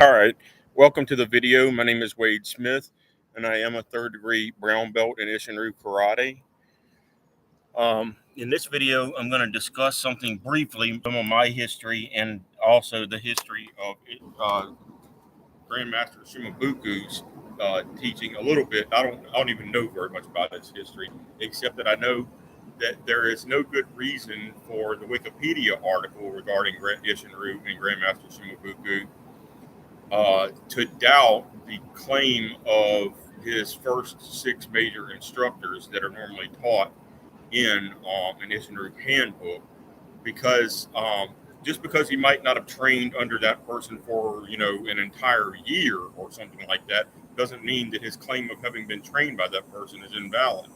All right, welcome to the video. My name is Wade Smith, and I am a third-degree brown belt in Isshinryu karate. In this video, I'm going to discuss something briefly, some of my history and also the history of Grandmaster Shimabuku's teaching a little bit. I don't even know very much about his history, except that I know that there is no good reason for the Wikipedia article regarding Isshinryu and Grandmaster Shimabuku to doubt the claim of his first six major instructors that are normally taught in an Isshinryu handbook, because just because he might not have trained under that person for an entire year or something like that doesn't mean that his claim of having been trained by that person is invalid,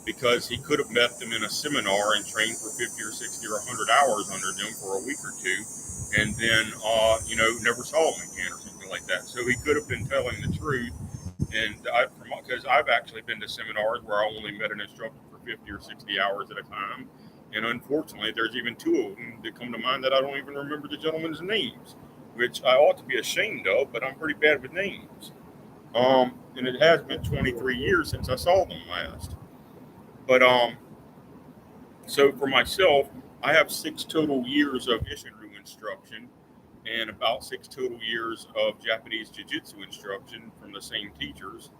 because he could have met them in a seminar and trained for 50 or 60 or 100 hours under them for a week or two, and then never saw them again or something like that. So he could have been telling the truth. And because I've actually been to seminars where I only met an instructor for 50 or 60 hours at a time, and unfortunately there's even two of them that come to mind that I don't even remember the gentlemen's names, which I ought to be ashamed of, but I'm pretty bad with names. And it has been 23 years since I saw them last. But so for myself, I have 6 total years of Isshinryu instruction and about 6 total years of Japanese Jiu-Jitsu instruction from the same teachers,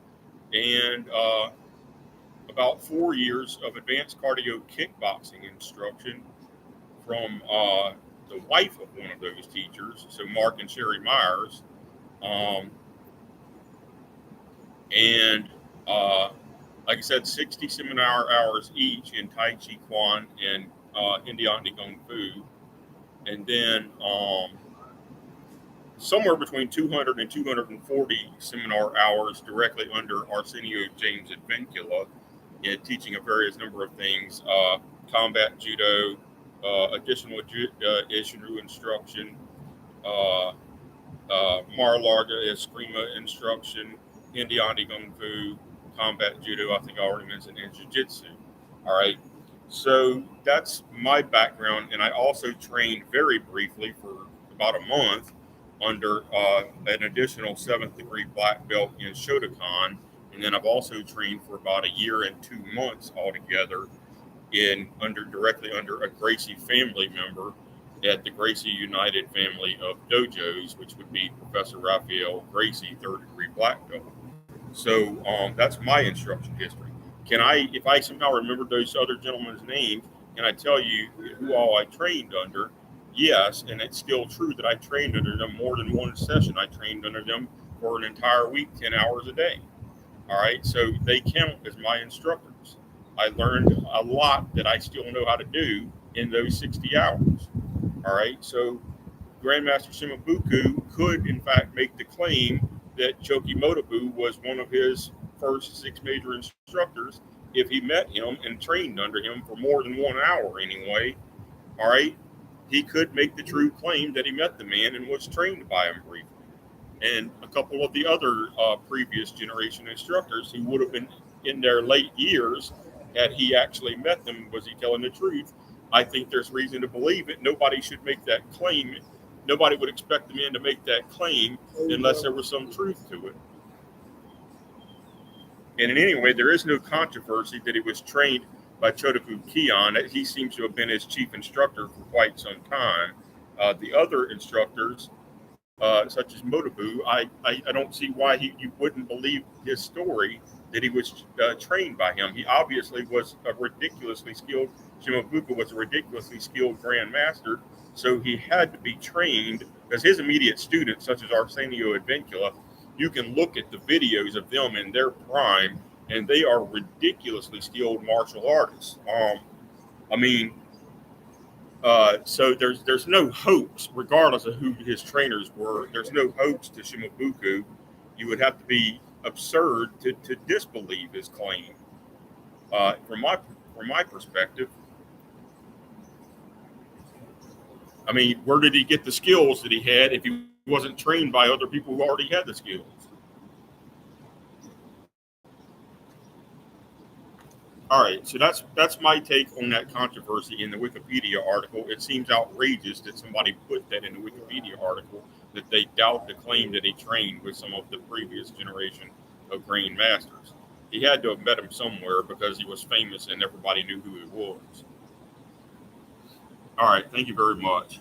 and about 4 years of advanced cardio kickboxing instruction from the wife of one of those teachers, so Mark and Sherry Myers, and like I said, 60 seminar hours each in Tai Chi Kwan and Indian Kung Fu, and then somewhere between 200 and 240 seminar hours directly under Arsenio James Advincula in teaching a various number of things, combat judo, additional Isshinryu instruction, Mar-a-Lago Eskrima instruction, Indian Kung Fu, combat judo, I think I already mentioned, and jiu-jitsu. All right. So that's my background, and I also trained very briefly for about a month under an additional 7th degree black belt in Shotokan, and then I've also trained for about a year and 2 months altogether directly under a Gracie family member at the Gracie United family of dojos, which would be Professor Raphael Gracie, 3rd degree black belt. So that's my instruction history. If I somehow remember those other gentlemen's names, can I tell you who all I trained under? Yes, and it's still true that I trained under them more than one session. I trained under them for an entire week, 10 hours a day. All right, so they count as my instructors. I learned a lot that I still know how to do in those 60 hours. All right, so Grandmaster Shimabuku could, in fact, make the claim that Choki Motobu was one of his first 6 major instructors if he met him and trained under him for more than 1 hour anyway. All right, he could make the true claim that he met the man and was trained by him briefly. And a couple of the other previous generation instructors who would have been in their late years, had he actually met them, was he telling the truth? I think there's reason to believe it. Nobody should make that claim. Nobody would expect the man to make that claim unless there was some truth to it. And in any way, there is no controversy that he was trained by Chodoku Kion. He seems to have been his chief instructor for quite some time. The other instructors, such as Motobu, I don't see why you wouldn't believe his story that he was trained by him. He obviously was a ridiculously skilled, Shimabuku was a ridiculously skilled grandmaster, so he had to be trained, because his immediate students, such as Arsenio Advincula, you can look at the videos of them in their prime, and they are ridiculously skilled martial artists. So there's no hoax, regardless of who his trainers were. There's no hoax to Shimabuku. You would have to be absurd to disbelieve his claim. From my perspective, I mean, where did he get the skills that he had if he wasn't trained by other people who already had the skills? All right, so that's my take on that controversy in the Wikipedia article. It seems outrageous that somebody put that in the Wikipedia article, that they doubt the claim that he trained with some of the previous generation of Green Masters. He had to have met him somewhere because he was famous and everybody knew who he was. All right, thank you very much.